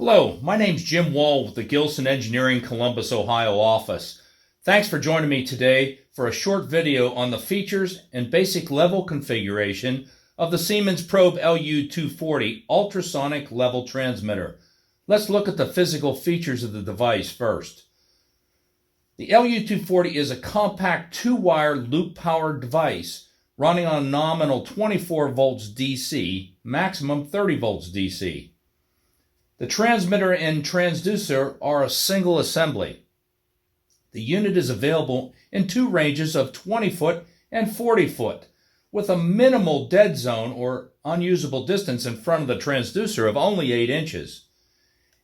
Hello, my name's Jim Wall with the Gilson Engineering Columbus, Ohio office. Thanks for joining me today for a short video on the features and basic level configuration of the Siemens Probe LU240 Ultrasonic Level transmitter. Let's look at the physical features of the device first. The LU240 is a compact 2-wire loop-powered device running on a nominal 24 volts DC, maximum 30 volts DC. The transmitter and transducer are a single assembly. The unit is available in two ranges of 20 foot and 40 foot, with a minimal dead zone or unusable distance in front of the transducer of only 8 inches,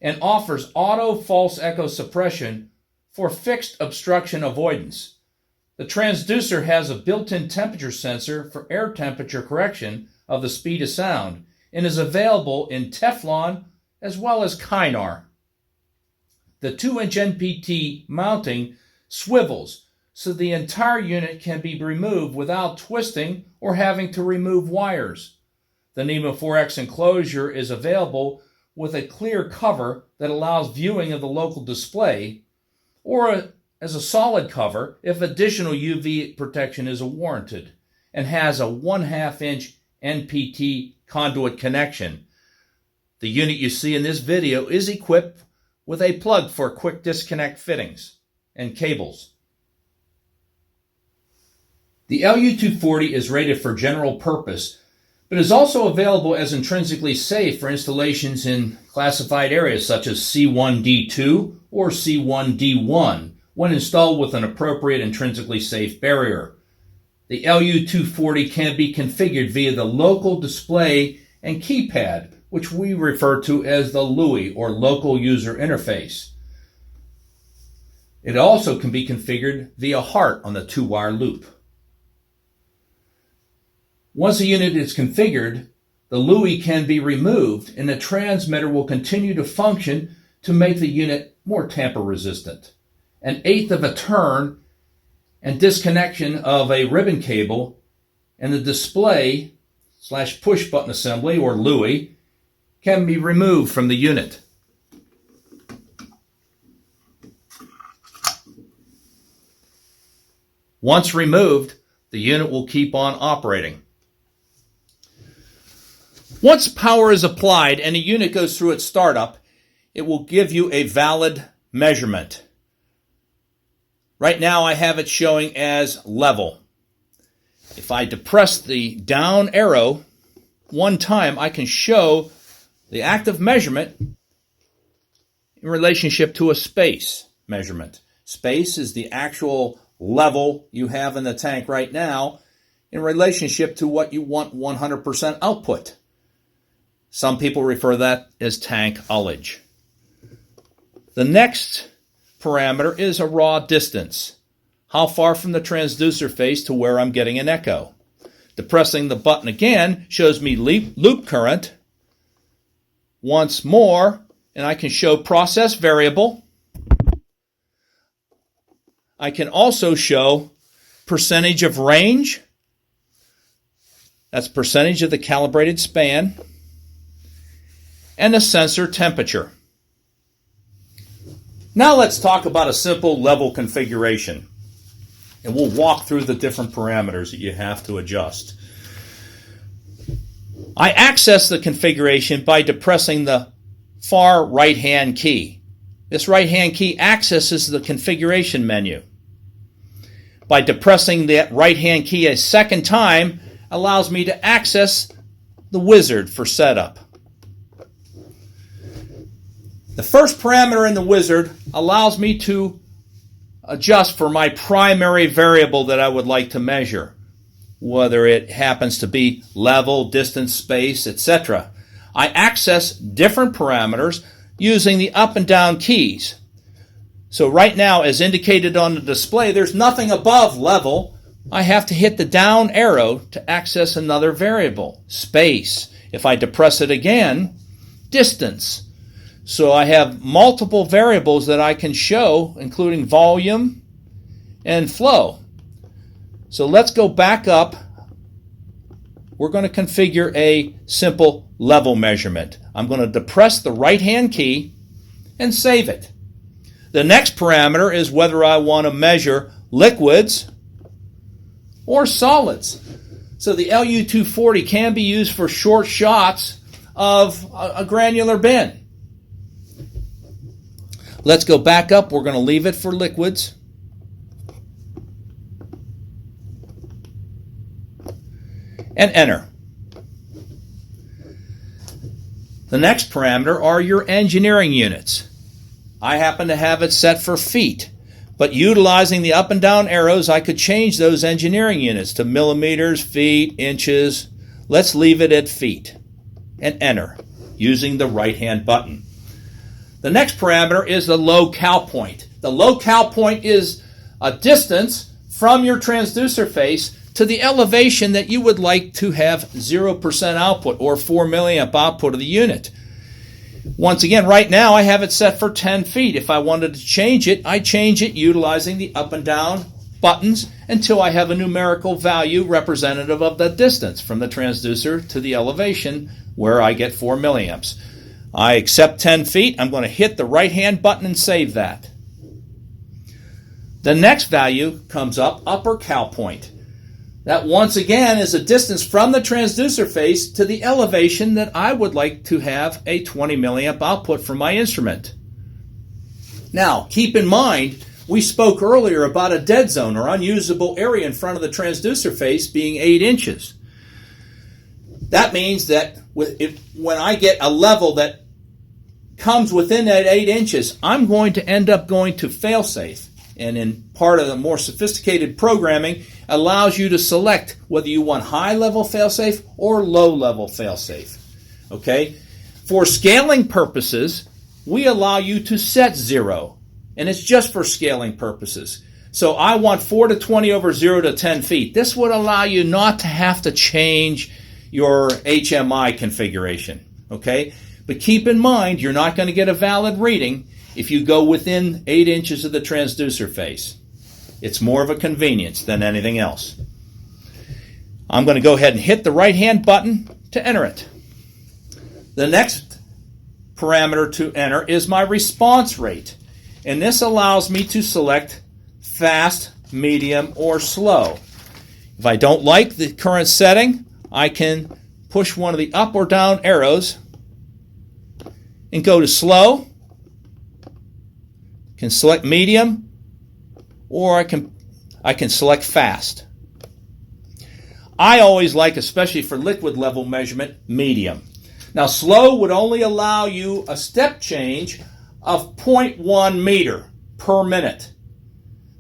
and offers auto false echo suppression for fixed obstruction avoidance. The transducer has a built-in temperature sensor for air temperature correction of the speed of sound and is available in Teflon as well as Kynar. The 2-inch NPT mounting swivels so the entire unit can be removed without twisting or having to remove wires. The NEMA 4X enclosure is available with a clear cover that allows viewing of the local display, or as a solid cover if additional UV protection is warranted, and has a 1/2 inch NPT conduit connection. The unit you see in this video is equipped with a plug for quick disconnect fittings and cables. The LU240 is rated for general purpose, but is also available as intrinsically safe for installations in classified areas such as C1D2 or C1D1 when installed with an appropriate intrinsically safe barrier. The LU240 can be configured via the local display and keypad, which we refer to as the LUI, or Local User Interface. It also can be configured via HART on the 2-wire loop. Once the unit is configured, the LUI can be removed and the transmitter will continue to function to make the unit more tamper resistant. 1/8 of a turn and disconnection of a ribbon cable and the display/push button assembly, or LUI, can be removed from the unit. Once removed, the unit will keep on operating. Once power is applied and the unit goes through its startup, it will give you a valid measurement. Right now I have it showing as level. If I depress the down arrow one time, I can show the active measurement in relationship to a space measurement. Space is the actual level you have in the tank right now in relationship to what you want 100% output. Some people refer to that as tank ullage. The next parameter is a raw distance. How far from the transducer face to where I'm getting an echo. Depressing the button again shows me loop current. Once more, and I can show process variable. I can also show percentage of range. That's percentage of the calibrated span. And the sensor temperature. Now let's talk about a simple level configuration. And we'll walk through the different parameters that you have to adjust. I access the configuration by depressing the far right-hand key. This right-hand key accesses the configuration menu. By depressing that right-hand key a second time allows me to access the wizard for setup. The first parameter in the wizard allows me to adjust for my primary variable that I would like to measure, whether it happens to be level, distance, space, etc. I access different parameters using the up and down keys. So right now, as indicated on the display, there's nothing above level. I have to hit the down arrow to access another variable, space. If I depress it again, distance. So I have multiple variables that I can show, including volume and flow. So let's go back up. We're going to configure a simple level measurement. I'm going to depress the right-hand key and save it. The next parameter is whether I want to measure liquids or solids. So the LU240 can be used for short shots of a granular bin. Let's go back up. We're going to leave it for liquids. And enter. The next parameter are your engineering units. I happen to have it set for feet, but utilizing the up and down arrows, I could change those engineering units to millimeters, feet, inches. Let's leave it at feet and enter using the right-hand button. The next parameter is the locale point. The locale point is a distance from your transducer face to the elevation that you would like to have 0% output or 4 milliamp output of the unit. Once again, right now I have it set for 10 feet. If I wanted to change it, I change it utilizing the up and down buttons until I have a numerical value representative of the distance from the transducer to the elevation where I get 4 milliamps. I accept 10 feet. I'm going to hit the right-hand button and save that. The next value comes up, upper cal point. That once again is a distance from the transducer face to the elevation that I would like to have a 20 milliamp output from my instrument. Now, keep in mind, we spoke earlier about a dead zone or unusable area in front of the transducer face being 8 inches. That means that when I get a level that comes within that 8 inches, I'm going to end up going to failsafe. And in part of the more sophisticated programming, allows you to select whether you want high-level failsafe or low-level failsafe. Okay? For scaling purposes, we allow you to set 0, and it's just for scaling purposes. So I want 4 to 20 over 0 to 10 feet. This would allow you not to have to change your HMI configuration. Okay? But keep in mind, you're not going to get a valid reading if you go within 8 inches of the transducer face. It's more of a convenience than anything else. I'm going to go ahead and hit the right-hand button to enter it. The next parameter to enter is my response rate. And this allows me to select fast, medium, or slow. If I don't like the current setting, I can push one of the up or down arrows and go to slow. Can select medium, or I can select fast. I always like, especially for liquid level measurement, medium. Now slow would only allow you a step change of 0.1 meter per minute.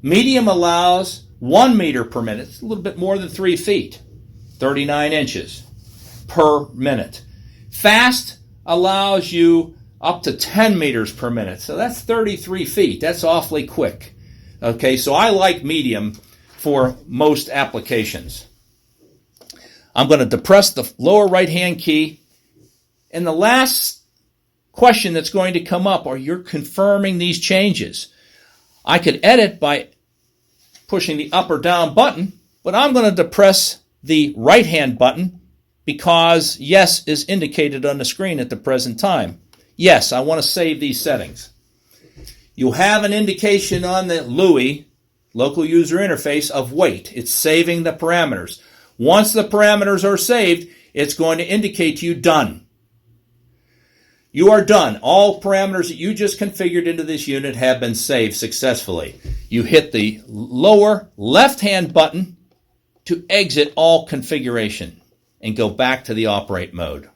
Medium allows 1 meter per minute. It's a little bit more than 3 feet, 39 inches per minute. Fast allows you up to 10 meters per minute. So that's 33 feet. That's awfully quick. Okay, so I like medium for most applications. I'm going to depress the lower right-hand key. And the last question that's going to come up are you're confirming these changes. I could edit by pushing the up or down button, but I'm going to depress the right-hand button because yes is indicated on the screen at the present time. Yes, I want to save these settings. You'll have an indication on the LUI, local user interface, of wait. It's saving the parameters. Once the parameters are saved, it's going to indicate to you done. You are done. All parameters that you just configured into this unit have been saved successfully. You hit the lower left-hand button to exit all configuration and go back to the operate mode.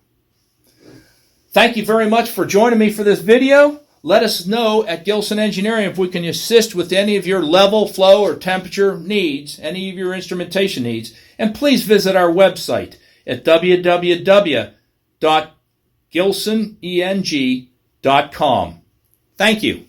Thank you very much for joining me for this video. Let us know at Gilson Engineering if we can assist with any of your level, flow, or temperature needs, any of your instrumentation needs. And please visit our website at www.gilsoneng.com. Thank you.